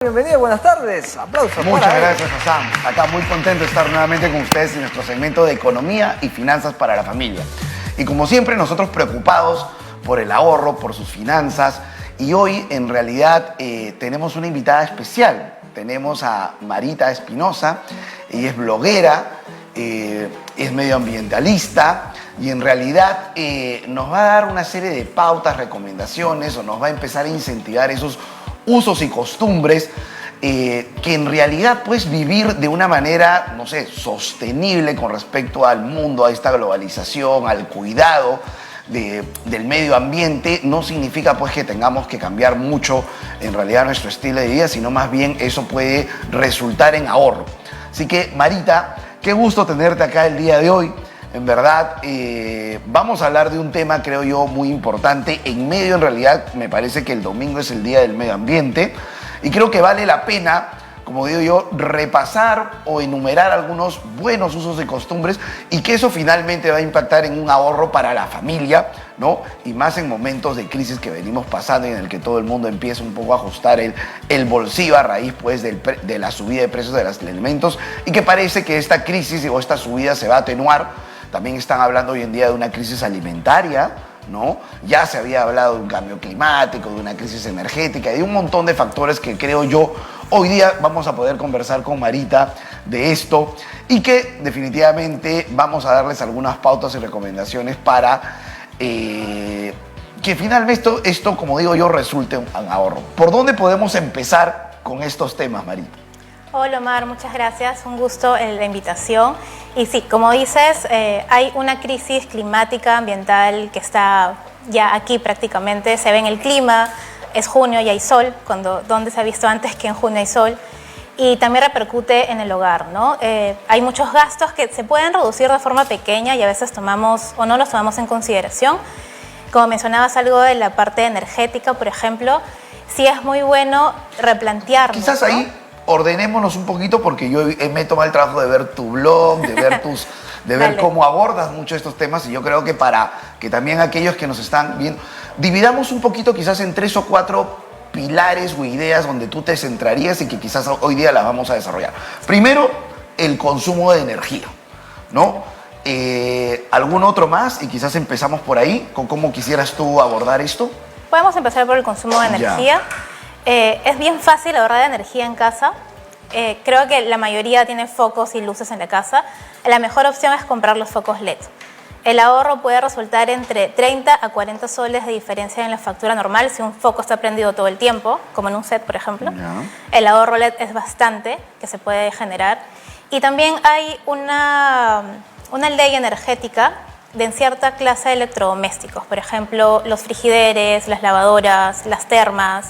Bienvenido, buenas tardes. Aplausos. Muchas gracias, Hassan. Acá muy contento de estar nuevamente con ustedes en nuestro segmento de economía y finanzas para la familia. Y como siempre, nosotros preocupados por el ahorro, por sus finanzas. Y hoy, en realidad, tenemos una invitada especial. Tenemos a Marita Espinosa. Ella es bloguera, es medioambientalista y en realidad nos va a dar una serie de pautas, recomendaciones o nos va a empezar a incentivar esos usos y costumbres que en realidad pues vivir de una manera, no sé, sostenible con respecto al mundo, a esta globalización, al cuidado del medio ambiente, no significa pues que tengamos que cambiar mucho en realidad nuestro estilo de vida, sino más bien eso puede resultar en ahorro. Así que Marita, qué gusto tenerte acá el día de hoy. En verdad, vamos a hablar de un tema, creo yo, muy importante. En medio, en realidad, me parece que el domingo es el Día del Medio Ambiente y creo que vale la pena, como digo yo, repasar o enumerar algunos buenos usos y costumbres y que eso finalmente va a impactar en un ahorro para la familia, ¿no? Y más en momentos de crisis que venimos pasando y en el que todo el mundo empieza un poco a ajustar el bolsillo a raíz, pues, de la subida de precios de los alimentos y que parece que esta crisis o esta subida se va a atenuar. También están hablando hoy en día de una crisis alimentaria, ¿no? Ya se había hablado de un cambio climático, de una crisis energética, de un montón de factores que creo yo hoy día vamos a poder conversar con Marita de esto y que definitivamente vamos a darles algunas pautas y recomendaciones para que finalmente esto, como digo yo, resulte un ahorro. ¿Por dónde podemos empezar con estos temas, Marita? Hola Omar, muchas gracias, un gusto la invitación. Y sí, como dices, hay una crisis climática, ambiental que está ya aquí prácticamente, se ve en el clima, es junio y hay sol, donde se ha visto antes que en junio hay sol, y también repercute en el hogar, ¿no? Hay muchos gastos que se pueden reducir de forma pequeña y a veces tomamos o no los tomamos en consideración. Como mencionabas algo de la parte energética, por ejemplo, sí es muy bueno replantearnos. Quizás ahí, ¿no? Ordenémonos un poquito porque yo me he tomado el trabajo de ver tu blog, de ver de ver cómo abordas mucho estos temas y yo creo que para que también aquellos que nos están viendo, dividamos un poquito quizás en 3 o 4 pilares o ideas donde tú te centrarías y que quizás hoy día las vamos a desarrollar. Primero, el consumo de energía, ¿no? ¿Algún otro más? Y quizás empezamos por ahí, con cómo quisieras tú abordar esto. Podemos empezar por el consumo de energía. Es bien fácil ahorrar energía en casa. Creo que la mayoría tiene focos y luces en la casa. La mejor opción es comprar los focos LED. El ahorro puede resultar entre 30 a 40 soles de diferencia en la factura normal si un foco está prendido todo el tiempo, como en un set, por ejemplo. El ahorro LED es bastante que se puede generar. Y también hay una ley energética de cierta clase de electrodomésticos. Por ejemplo, los frigideres, las lavadoras, las termas,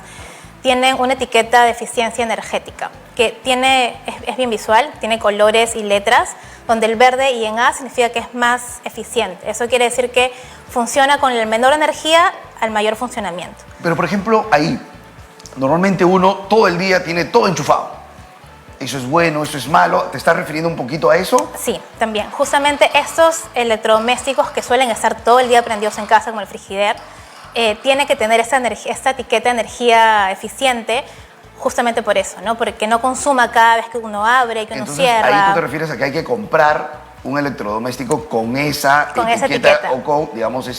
tienen una etiqueta de eficiencia energética que es bien visual, tiene colores y letras, donde el verde y en A significa que es más eficiente. Eso quiere decir que funciona con la menor energía al mayor funcionamiento. Pero, por ejemplo, ahí, normalmente uno todo el día tiene todo enchufado. ¿Eso es bueno, eso es malo? ¿Te estás refiriendo un poquito a eso? Sí, también. Justamente estos electrodomésticos que suelen estar todo el día prendidos en casa, como el frigider, tiene que tener esta etiqueta de energía eficiente justamente por eso, ¿no? Porque no consuma cada vez que uno abre, que entonces, uno cierra. Ahí tú te refieres a que hay que comprar un electrodoméstico con esa etiqueta o con, digamos,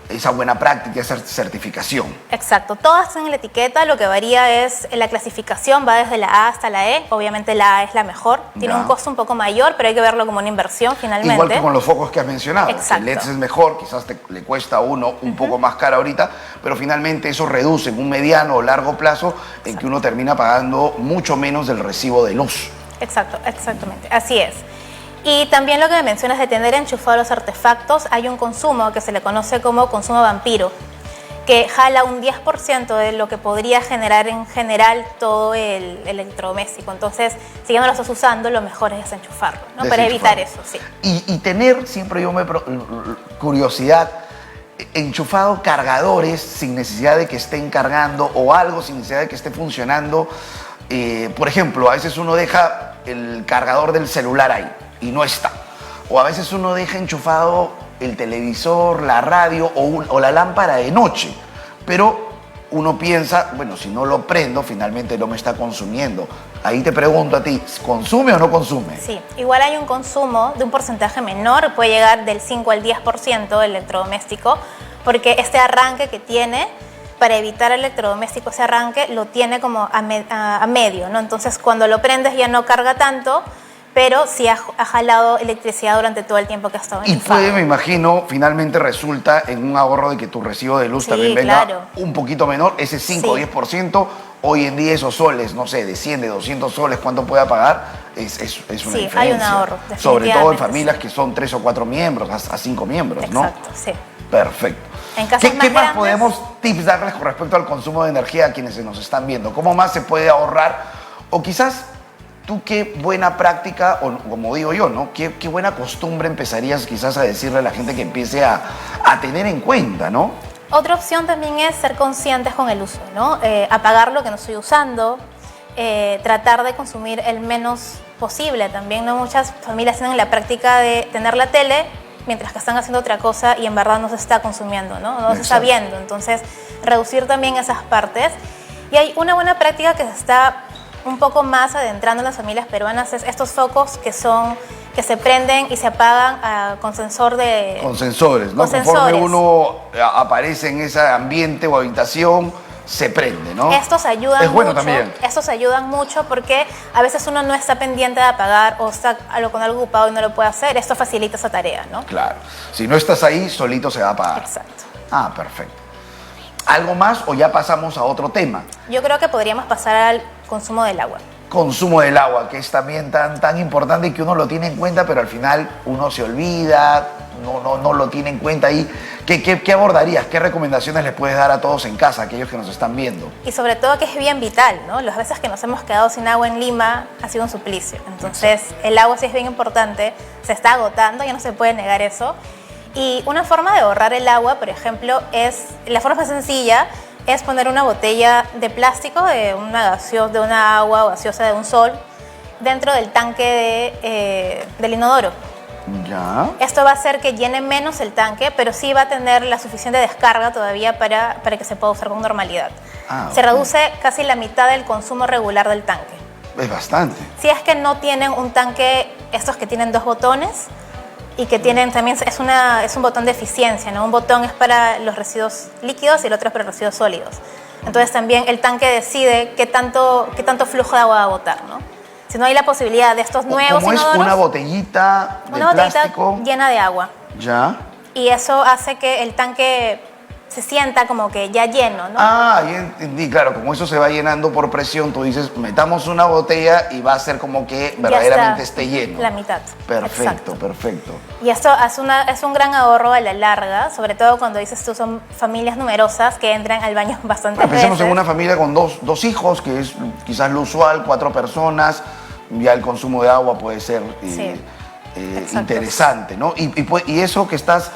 esa buena práctica, esa certificación. Exacto, todas tienen la etiqueta, lo que varía es la clasificación, va desde la A hasta la E, obviamente la A es la mejor, tiene un costo un poco mayor, pero hay que verlo como una inversión finalmente. Igual que con los focos que has mencionado, exacto. El LED es mejor, quizás le cuesta a uno un poco más caro ahorita, pero finalmente eso reduce en un mediano o largo plazo en que uno termina pagando mucho menos del recibo de luz. Exacto, exactamente, así es. Y también lo que me mencionas de tener enchufados los artefactos, hay un consumo que se le conoce como consumo vampiro, que jala un 10% de lo que podría generar en general todo el electrodoméstico. Entonces, si ya no lo estás usando, lo mejor es desenchufarlo, ¿no? Para evitar eso, sí. Y tener, siempre curiosidad, enchufado cargadores sin necesidad de que estén cargando o algo sin necesidad de que esté funcionando. Por ejemplo, a veces uno deja el cargador del celular ahí y no está. O a veces uno deja enchufado el televisor, la radio o la lámpara de noche, pero uno piensa, bueno, si no lo prendo, finalmente no me está consumiendo. Ahí te pregunto a ti, ¿consume o no consume? Sí, igual hay un consumo de un porcentaje menor, puede llegar del 5 al 10% del electrodoméstico, porque este arranque que tiene, para evitar el electrodoméstico, ese arranque lo tiene como a medio, ¿no? Entonces cuando lo prendes ya no carga tanto, pero sí ha jalado electricidad durante todo el tiempo que ha estado enchufado. Y puede, me imagino, finalmente resulta en un ahorro de que tu recibo de luz también venga un poquito menor, ese 5 o 10%. Hoy en día esos soles, no sé, de 100, de 200 soles, ¿cuánto pueda pagar? Es una diferencia. Hay un ahorro, sobre todo en familias que son 3 o 4 miembros, a 5 miembros, ¿no? Exacto, sí. Perfecto. En casas ¿Qué más grandes, podemos tips darles con respecto al consumo de energía a quienes se nos están viendo? ¿Cómo más se puede ahorrar? O quizás tú qué buena práctica, o como digo yo, ¿no? ¿Qué buena costumbre empezarías quizás a decirle a la gente que empiece a tener en cuenta, ¿no? Otra opción también es ser conscientes con el uso, ¿no? Apagar lo que no estoy usando, tratar de consumir el menos posible también, ¿no? Muchas familias tienen la práctica de tener la tele mientras que están haciendo otra cosa y en verdad no se está consumiendo, ¿no? No se está viendo. Entonces, reducir también esas partes. Y hay una buena práctica que se está un poco más adentrando en las familias peruanas, es estos focos que se prenden y se apagan con sensor de... Con sensores, ¿no? Con Conforme sensores. uno aparece en ese ambiente o habitación, se prende, ¿no? Estos ayudan es bueno mucho, también. Estos ayudan mucho porque a veces uno no está pendiente de apagar o está con algo ocupado y no lo puede hacer. Esto facilita esa tarea, ¿no? Claro. Si no estás ahí, solito se va a apagar. Exacto. Ah, perfecto. ¿Algo más o ya pasamos a otro tema? Yo creo que podríamos pasar al consumo del agua. Consumo del agua, que es también tan importante y que uno lo tiene en cuenta, pero al final uno se olvida, no lo tiene en cuenta ahí. ¿Qué abordarías? ¿Qué recomendaciones les puedes dar a todos en casa, a aquellos que nos están viendo? Y sobre todo que es bien vital, ¿no? Las veces que nos hemos quedado sin agua en Lima ha sido un suplicio. Entonces, el agua sí es bien importante, se está agotando, ya no se puede negar eso. Y una forma de ahorrar el agua, por ejemplo, la forma más sencilla es poner una botella de plástico de una agua o gaseosa de un sol dentro del tanque del inodoro. Ya. Esto va a hacer que llene menos el tanque, pero sí va a tener la suficiente descarga todavía para que se pueda usar con normalidad. Se reduce casi la mitad del consumo regular del tanque. Es bastante. Si es que no tienen un tanque, estos que tienen 2 botones, y que tienen también, es un botón de eficiencia, ¿no? Un botón es para los residuos líquidos y el otro es para los residuos sólidos. Entonces también el tanque decide qué tanto flujo de agua va a botar, ¿no? Si no hay la posibilidad de estos nuevos ¿Cómo es inodoros, una botellita de una botellita plástico? llena de agua. Ya. Y eso hace que el tanque se sienta como que ya lleno, ¿no? Ah, ya entendí, claro, como eso se va llenando por presión, tú dices, metamos una botella y va a ser como que verdaderamente esté lleno. La mitad. Perfecto, Exacto. perfecto. Y esto es un gran ahorro a la larga, sobre todo cuando dices tú son familias numerosas que entran al baño bastante veces. Pensemos en una familia con dos hijos, que es quizás lo usual, 4 personas, ya el consumo de agua puede ser interesante, ¿no? Y eso que estás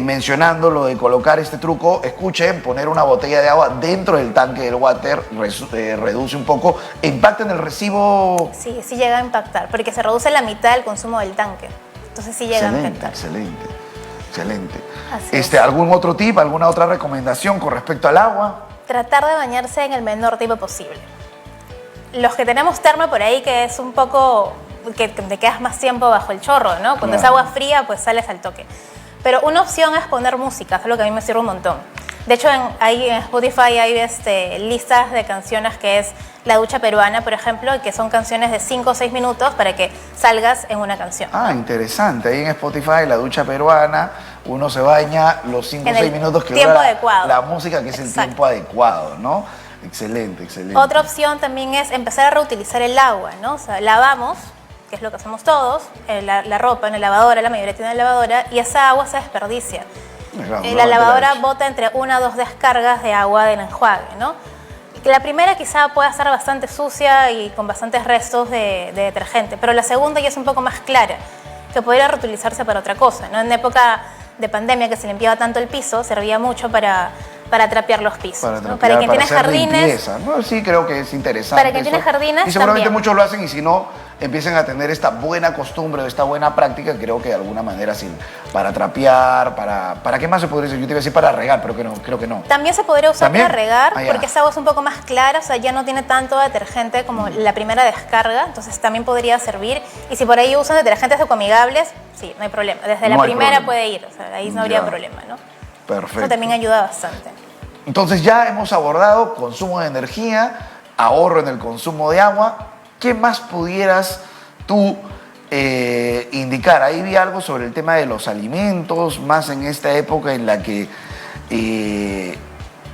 mencionando, lo de colocar este truco, escuchen, poner una botella de agua dentro del tanque del water reduce un poco, impacta en el recibo. Sí, sí llega a impactar, porque se reduce la mitad del consumo del tanque. Entonces sí llega a impactar. Excelente. Así es. ¿Algún otro tip, alguna otra recomendación con respecto al agua? Tratar de bañarse en el menor tiempo posible. Los que tenemos termo por ahí, que es un poco, que te quedas más tiempo bajo el chorro, ¿no? Cuando es agua fría, pues sales al toque. Pero una opción es poner música, es lo que a mí me sirve un montón. De hecho, en Spotify hay listas de canciones que es La Ducha Peruana, por ejemplo, que son canciones de 5 o 6 minutos para que salgas en una canción. Ah, interesante. Ahí en Spotify, La Ducha Peruana, uno se baña los 5 o 6 minutos que tiempo dura adecuado. la música, que es el tiempo adecuado, ¿no? Excelente. Otra opción también es empezar a reutilizar el agua, ¿no? O sea, lavamos, que es lo que hacemos todos, la ropa en la lavadora, la mayoría tiene lavadora, y esa agua se desperdicia. La lavadora bota entre 1 o 2 descargas de agua del enjuague, ¿no? La primera quizá pueda estar bastante sucia y con bastantes restos de detergente, pero la segunda ya es un poco más clara, que podría reutilizarse para otra cosa, ¿no? En época de pandemia, que se limpiaba tanto el piso, servía mucho para trapear los pisos. Para quien tiene jardines. No, sí, creo que es interesante. Para quien tiene jardines, y seguramente también. muchos lo hacen, y si no, empiecen a tener esta buena costumbre, esta buena práctica, creo que de alguna manera para trapear, ¿para qué más se podría decir? Yo te iba a decir para regar, pero creo que no. También se podría usar ¿También? para regar, Ah, porque esa agua es un poco más clara, o sea, ya no tiene tanto detergente como la primera descarga, entonces también podría servir. Y si por ahí usan detergentes ecoamigables, sí, no hay problema. Desde la No hay primera problema. puede ir, o sea, ahí no habría Ya. problema, ¿no? Perfecto. Eso también ayuda bastante. Entonces ya hemos abordado consumo de energía, ahorro en el consumo de agua. ¿Qué más pudieras tú indicar? Ahí vi algo sobre el tema de los alimentos, más en esta época en la que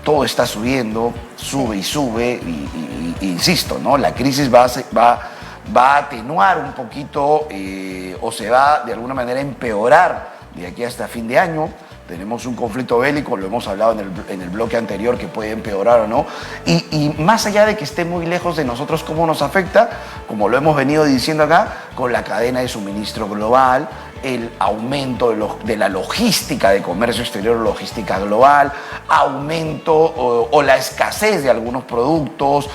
todo está subiendo, sube y sube, y insisto, ¿no? La crisis va a atenuar un poquito o se va de alguna manera a empeorar de aquí hasta fin de año. Tenemos un conflicto bélico, lo hemos hablado en el bloque anterior, que puede empeorar o no. Y más allá de que esté muy lejos de nosotros, ¿cómo nos afecta? Como lo hemos venido diciendo acá, con la cadena de suministro global, el aumento de la logística de comercio exterior, logística global, aumento o la escasez de algunos productos,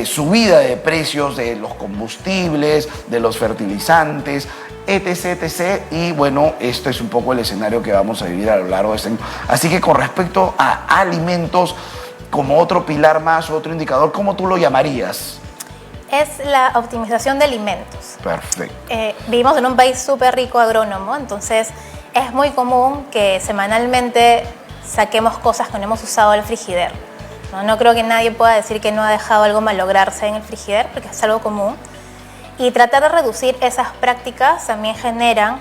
subida de precios de los combustibles, de los fertilizantes, etc, etc. Y bueno, esto es un poco el escenario que vamos a vivir a lo largo de este año. Así que con respecto a alimentos, como otro pilar más, otro indicador, ¿cómo tú lo llamarías? Es la optimización de alimentos. Perfecto. Vivimos en un país súper rico agrónomo, entonces es muy común que semanalmente saquemos cosas que no hemos usado del frigider. No creo que nadie pueda decir que no ha dejado algo malograrse en el frigider, porque es algo común. Y tratar de reducir esas prácticas también generan,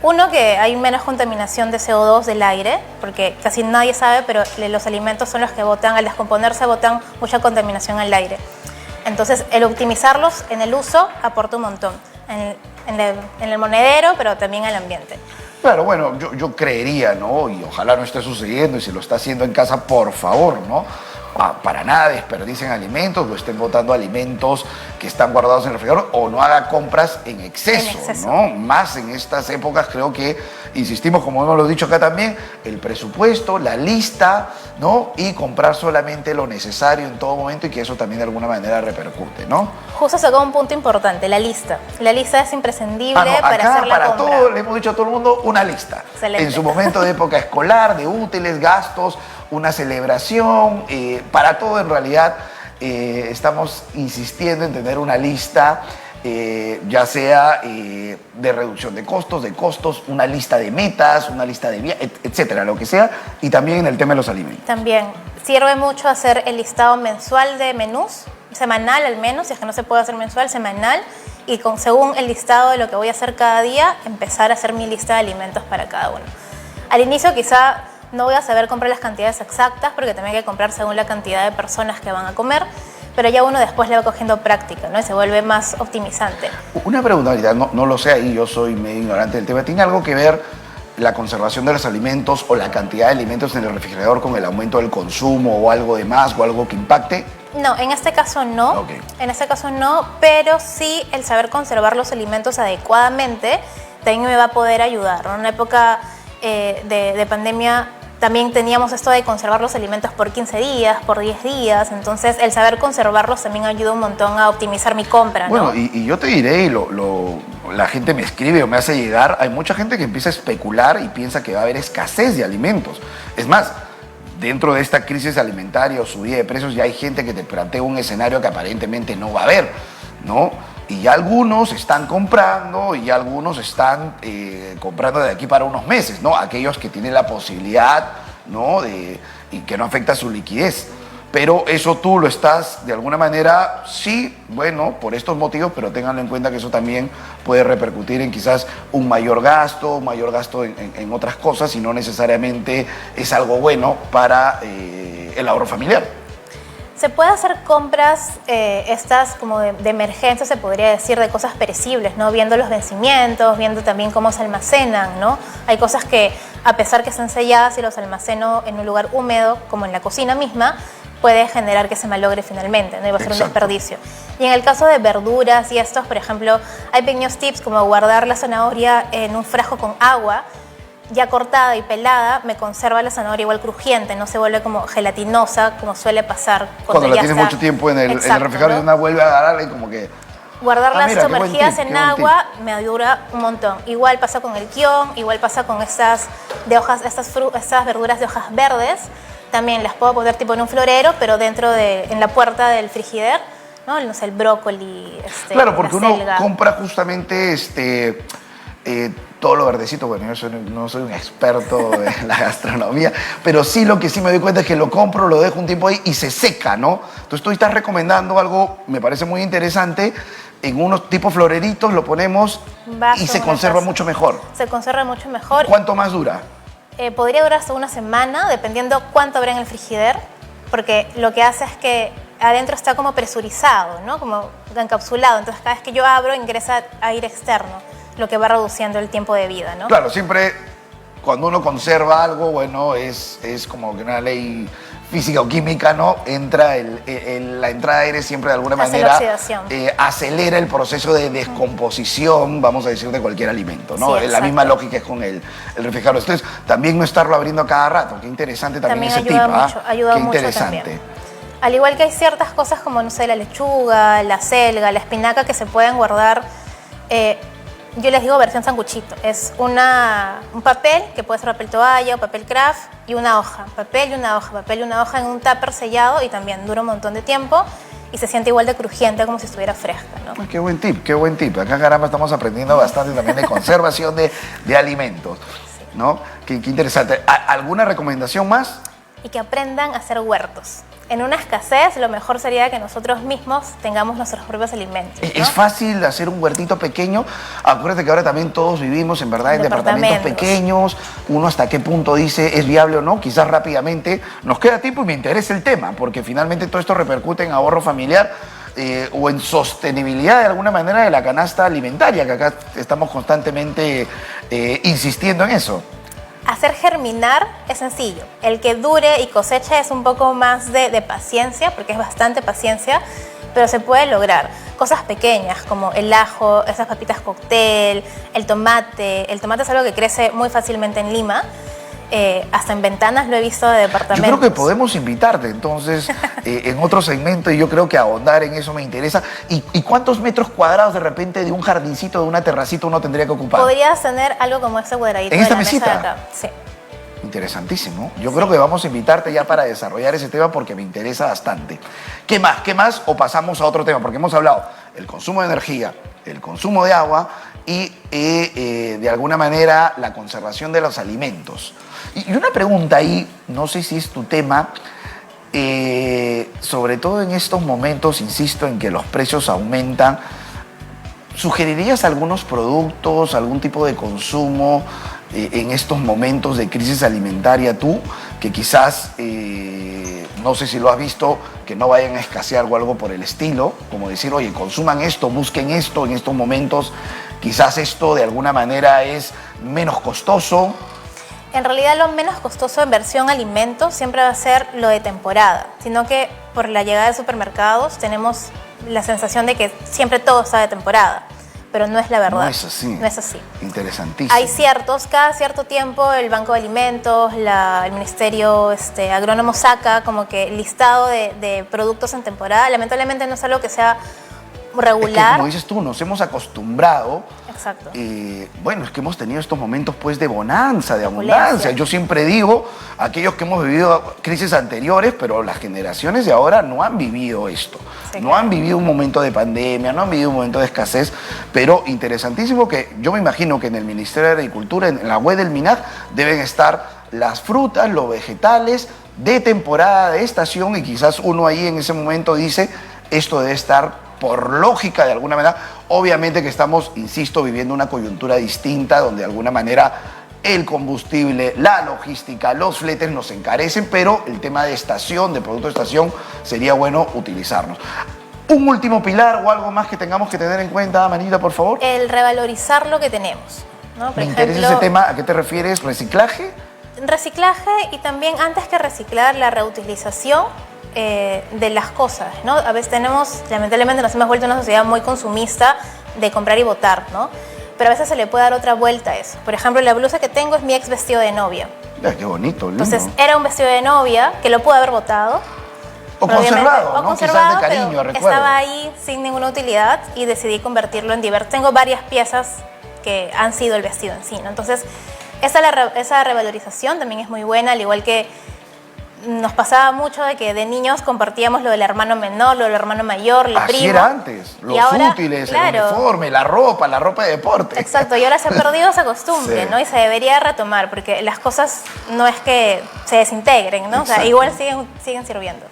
uno, que hay menos contaminación de CO2 del aire, porque casi nadie sabe, pero los alimentos son los que botan, al descomponerse botan mucha contaminación al aire. Entonces, el optimizarlos en el uso aporta un montón, en el monedero, pero también al ambiente. Claro, bueno, yo creería, ¿no? Y ojalá no esté sucediendo, y si lo está haciendo en casa, por favor, ¿no? Para nada desperdicien alimentos, o estén botando alimentos que están guardados en el refrigerador, o no haga compras en exceso, ¿no? Más en estas épocas, creo que, insistimos, como hemos lo dicho acá también, el presupuesto, la lista, ¿no? Y comprar solamente lo necesario en todo momento, y que eso también de alguna manera repercute, ¿no? Justo sacó un punto importante, la lista. La lista es imprescindible para acá, hacer la para compra. todo, le hemos dicho a todo el mundo una lista. Excelente. En su momento de época escolar, de útiles, gastos, una celebración, para todo en realidad estamos insistiendo en tener una lista, ya sea de reducción de costos, una lista de metas, una lista de viajes, etcétera, lo que sea, y también en el tema de los alimentos. También sirve mucho hacer el listado mensual de menús, semanal al menos, si es que no se puede hacer mensual, semanal, y según el listado de lo que voy a hacer cada día, empezar a hacer mi lista de alimentos para cada uno. Al inicio quizá no voy a saber comprar las cantidades exactas, porque también hay que comprar según la cantidad de personas que van a comer, pero ya uno después le va cogiendo práctica, ¿no? Y se vuelve más optimizante. Una pregunta ahorita, no lo sé ahí, yo soy medio ignorante del tema. ¿Tiene algo que ver la conservación de los alimentos o la cantidad de alimentos en el refrigerador con el aumento del consumo, o algo de más, o algo que impacte? No, en este caso no. Okay. En este caso no, pero sí el saber conservar los alimentos adecuadamente también me va a poder ayudar. En una época de pandemia también teníamos esto de conservar los alimentos por 15 días, por 10 días, entonces el saber conservarlos también ayuda un montón a optimizar mi compra, ¿no? Bueno, y yo te diré, la gente me escribe o me hace llegar, hay mucha gente que empieza a especular y piensa que va a haber escasez de alimentos. Es más, dentro de esta crisis alimentaria o subida de precios, ya hay gente que te plantea un escenario que aparentemente no va a haber, ¿no? Y ya algunos están comprando, y ya algunos están comprando de aquí para unos meses, ¿no? Aquellos que tienen la posibilidad, ¿no? Y que no afecta su liquidez. Pero eso tú lo estás, de alguna manera, sí, bueno, por estos motivos, pero ténganlo en cuenta que eso también puede repercutir en quizás un mayor gasto en otras cosas, y no necesariamente es algo bueno para el ahorro familiar. Se puede hacer compras estas como de emergencia, se podría decir, de cosas perecibles, ¿no? Viendo los vencimientos, viendo también cómo se almacenan, ¿no? Hay cosas que, a pesar que están selladas y los almaceno en un lugar húmedo, como en la cocina misma, puede generar que se malogre finalmente, ¿no? Y va a ser un desperdicio. Y en el caso de verduras y estos, por ejemplo, hay pequeños tips como guardar la zanahoria en un frasco con agua, ya cortada y pelada, me conserva la zanahoria igual crujiente, no se vuelve como gelatinosa, como suele pasar cuando la ya tienes está. mucho tiempo en el Exacto, refrigerador, ¿no? y una vuelve a agarrarla y como que Guardarlas mira, qué buen sumergidas tip, en qué buen agua me dura un montón. Igual pasa con el kion, igual pasa con estas verduras de hojas verdes. También las puedo poner tipo en un florero, pero en la puerta del frigider, ¿no? No sé, el brócoli, Claro, porque la uno selga. compra justamente todo lo verdecito. Bueno, yo no soy un experto en la gastronomía, pero sí lo que sí me doy cuenta es que lo compro, lo dejo un tiempo ahí y se seca, ¿no? Entonces tú estás recomendando algo, me parece muy interesante, en unos tipos floreritos lo ponemos y se conserva mucho mejor. Se conserva mucho mejor. ¿Cuánto más dura? Podría durar hasta una semana, dependiendo cuánto habrá en el frigider, porque lo que hace es que adentro está como presurizado, ¿no? Como encapsulado. Entonces cada vez que yo abro ingresa aire externo, lo que va reduciendo el tiempo de vida, ¿no? Claro, siempre cuando uno conserva algo, bueno, es como que una ley física o química, ¿no? Entra la entrada de aire siempre de alguna Hace la manera oxidación. acelera el proceso de descomposición, vamos a decir, de cualquier alimento, ¿no? Sí, La misma exacto. lógica es con el refrigerador. Entonces, también no estarlo abriendo a cada rato. Qué interesante también ese ayuda tip, ¿ah? mucho, ayuda Qué mucho interesante. también. Al igual que hay ciertas cosas como, no sé, la lechuga, la selga, la espinaca que se pueden guardar, yo les digo versión sanguchito. Es un papel, que puede ser papel toalla o papel craft, y una hoja. Papel y una hoja, papel y una hoja en un tupper sellado y también dura un montón de tiempo y se siente igual de crujiente como si estuviera fresca, ¿no? Ay, qué buen tip, qué buen tip. Acá, caramba, estamos aprendiendo bastante también de conservación de alimentos, ¿no? Qué interesante. ¿Alguna recomendación más? Y que aprendan a hacer huertos. En una escasez, lo mejor sería que nosotros mismos tengamos nuestros propios alimentos, ¿no? Es fácil hacer un huertito pequeño. Acuérdate que ahora también todos vivimos, en verdad, en departamentos pequeños. Uno hasta qué punto dice es viable o no. Quizás rápidamente nos queda tiempo y me interesa el tema, porque finalmente todo esto repercute en ahorro familiar o en sostenibilidad de alguna manera de la canasta alimentaria, que acá estamos constantemente insistiendo en eso. Hacer germinar es sencillo. El que dure y cosecha es un poco más de paciencia, porque es bastante paciencia, pero se puede lograr. Cosas pequeñas como el ajo, esas papitas cóctel, el tomate. El tomate es algo que crece muy fácilmente en Lima. Hasta en ventanas lo he visto de departamentos. Yo creo que podemos invitarte entonces en otro segmento, y yo creo que ahondar en eso me interesa. ¿Y cuántos metros cuadrados de repente de un jardincito, de una terracita uno tendría que ocupar? Podrías tener algo como este cuadradito ¿En esta de la mesita? mesa de acá. Sí. Interesantísimo. Yo creo que vamos a invitarte ya para desarrollar ese tema porque me interesa bastante. ¿Qué más? ¿Qué más? O pasamos a otro tema, porque hemos hablado el consumo de energía, el consumo de agua y de alguna manera la conservación de los alimentos. Y una pregunta ahí, no sé si es tu tema, sobre todo en estos momentos, insisto en que los precios aumentan. ¿Sugerirías algunos productos, algún tipo de consumo en estos momentos de crisis alimentaria tú, que quizás, no sé si lo has visto, que no vayan a escasear o algo por el estilo, como decir, oye, consuman esto, busquen esto en estos momentos, quizás esto de alguna manera es menos costoso? En realidad lo menos costoso en versión alimentos siempre va a ser lo de temporada, sino que por la llegada de supermercados tenemos la sensación de que siempre todo está de temporada, pero no es la verdad. No es así. No es así. Interesantísimo. Hay cada cierto tiempo el Banco de Alimentos, el Ministerio Agrónomo saca como que listado de productos en temporada. Lamentablemente no es algo que sea regular. Es que, como dices tú, nos hemos acostumbrado. Exacto. Bueno, es que hemos tenido estos momentos pues de bonanza, de abundancia. Yo siempre digo, aquellos que hemos vivido crisis anteriores, pero las generaciones de ahora no han vivido esto. Sí, no han vivido un momento de pandemia, no han vivido un momento de escasez, pero interesantísimo que yo me imagino que en el Ministerio de Agricultura, en la web del MINAG, deben estar las frutas, los vegetales de temporada, de estación, y quizás uno ahí en ese momento dice, esto debe estar por lógica de alguna manera. Obviamente que estamos, insisto, viviendo una coyuntura distinta donde de alguna manera el combustible, la logística, los fletes nos encarecen, pero el tema de estación, de producto de estación, sería bueno utilizarlos. ¿Un último pilar o algo más que tengamos que tener en cuenta, Manita, por favor? El revalorizar lo que tenemos, ¿no? Me interesa ese tema. ¿A qué te refieres? ¿Reciclaje? Reciclaje, y también, antes que reciclar, la reutilización de las cosas, ¿no? A veces lamentablemente nos hemos vuelto una sociedad muy consumista de comprar y botar, ¿no? Pero a veces se le puede dar otra vuelta a eso. Por ejemplo, la blusa que tengo es mi ex vestido de novia. Ya, qué bonito, lindo. Entonces, era un vestido de novia que lo pude haber botado, O obviamente, conservado, ¿no? conservado, Quizás de cariño, pero recuerdo. estaba ahí sin ninguna utilidad y decidí convertirlo en diverso. Tengo varias piezas que han sido el vestido en sí, ¿no? Entonces, esa revalorización también es muy buena, al igual que nos pasaba mucho de que de niños compartíamos lo del hermano menor, lo del hermano mayor, el primo. Así era antes, los útiles, el uniforme, la ropa de deporte. Exacto, y ahora se ha perdido esa costumbre, Sí. ¿no? Y se debería retomar, porque las cosas no es que se desintegren, ¿no? O sea, Exacto. igual siguen sirviendo.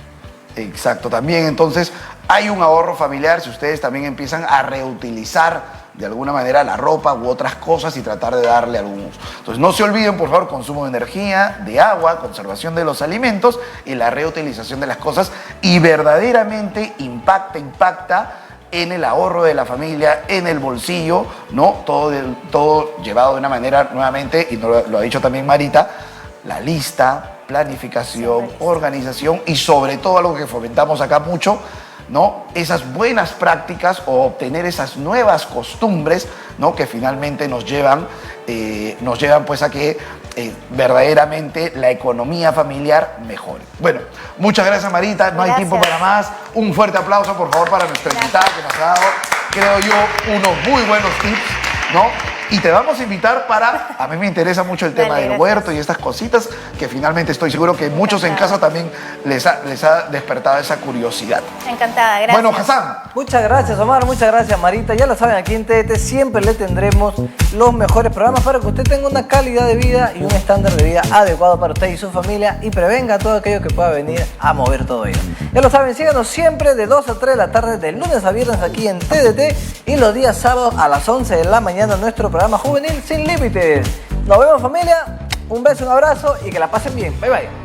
Exacto, también entonces hay un ahorro familiar si ustedes también empiezan a reutilizar de alguna manera la ropa u otras cosas y tratar de darle algún uso. Entonces no se olviden, por favor, consumo de energía, de agua, conservación de los alimentos y la reutilización de las cosas, y verdaderamente impacta en el ahorro de la familia, en el bolsillo, ¿no? Todo llevado de una manera, nuevamente, y lo ha dicho también Marita, la lista, planificación, organización y sobre todo algo que fomentamos acá mucho, ¿no? Esas buenas prácticas o obtener esas nuevas costumbres, ¿no? Que finalmente nos llevan pues a que verdaderamente la economía familiar mejore. Bueno, muchas gracias Marita, no hay tiempo para más. Un fuerte aplauso por favor para nuestra invitada que nos ha dado, creo yo, unos muy buenos tips, ¿no? Y te vamos a invitar a mí me interesa mucho el tema del huerto y estas cositas que finalmente estoy seguro que muchos en casa también les ha despertado esa curiosidad. Encantada, gracias. Bueno, Hassan. Muchas gracias, Omar. Muchas gracias, Marita. Ya lo saben, aquí en TDT siempre le tendremos los mejores programas para que usted tenga una calidad de vida y un estándar de vida adecuado para usted y su familia y prevenga todo aquello que pueda venir a mover todo ello. Ya lo saben, síganos siempre de 2 a 3 de la tarde, de lunes a viernes aquí en TDT y los días sábados a las 11 de la mañana nuestro programa juvenil Sin Límites. Nos vemos, familia. Un beso, un abrazo y que la pasen bien. Bye, bye.